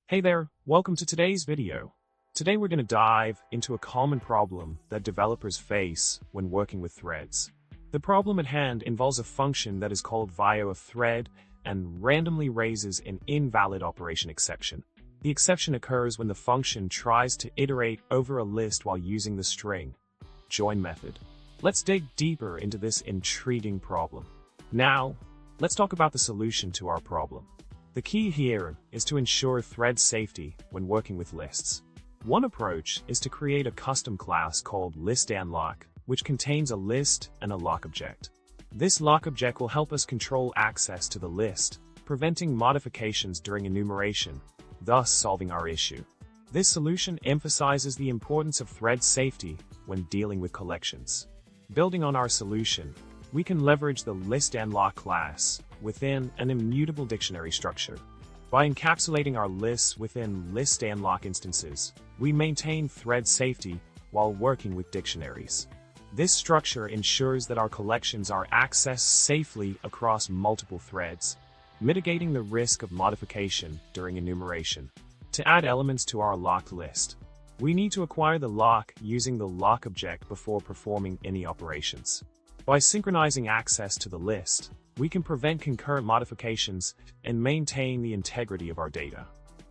Hey there, welcome to today's video. Today we're going to dive into a common problem that developers face when working with threads. The problem at hand involves a function that is called via a thread and randomly raises an invalid operation exception. The exception occurs when the function tries to iterate over a list while using the string join method. Let's dig deeper into this intriguing problem. Now, let's talk about the solution to our problem. The key here is to ensure thread safety when working with lists. One approach is to create a custom class called ListAndLock, which contains a list and a lock object. This lock object will help us control access to the list, preventing modifications during enumeration, thus solving our issue. This solution emphasizes the importance of thread safety when dealing with collections. Building on our solution, we can leverage the ListAndLock class within an immutable dictionary structure. By encapsulating our lists within ListAndLock instances, we maintain thread safety while working with dictionaries. This structure ensures that our collections are accessed safely across multiple threads, mitigating the risk of modification during enumeration. To add elements to our locked list, we need to acquire the lock using the lock object before performing any operations. By synchronizing access to the list, we can prevent concurrent modifications and maintain the integrity of our data.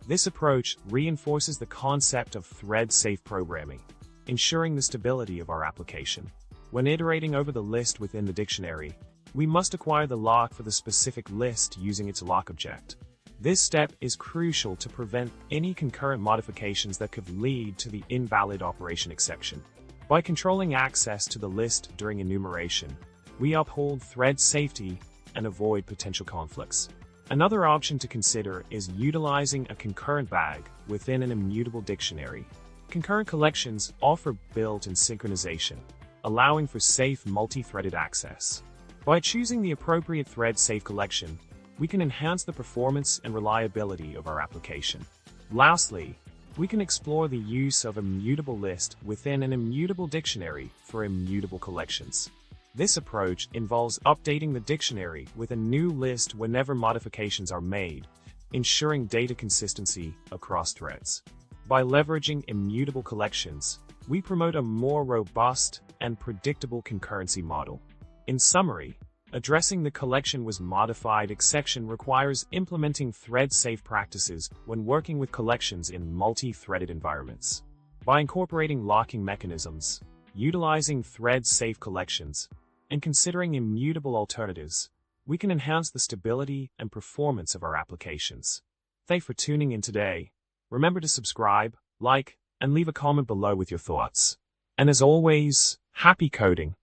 This approach reinforces the concept of thread-safe programming, ensuring the stability of our application. When iterating over the list within the dictionary, we must acquire the lock for the specific list using its lock object. This step is crucial to prevent any concurrent modifications that could lead to the invalid operation exception. By controlling access to the list during enumeration, we uphold thread safety and avoid potential conflicts. Another option to consider is utilizing a ConcurrentBag within an immutable dictionary. Concurrent collections offer built-in synchronization, allowing for safe multi-threaded access. By choosing the appropriate thread-safe collection, we can enhance the performance and reliability of our application. Lastly, we can explore the use of ImmutableList within an immutable dictionary for immutable collections. This approach involves updating the dictionary with a new list whenever modifications are made, ensuring data consistency across threads. By leveraging immutable collections, we promote a more robust and predictable concurrency model. In summary, addressing the collection was modified exception requires implementing thread-safe practices when working with collections in multi-threaded environments. By incorporating locking mechanisms, utilizing thread-safe collections, and considering immutable alternatives, we can enhance the stability and performance of our applications. Thanks for tuning in today. Remember to subscribe, like, and leave a comment below with your thoughts. And as always, happy coding!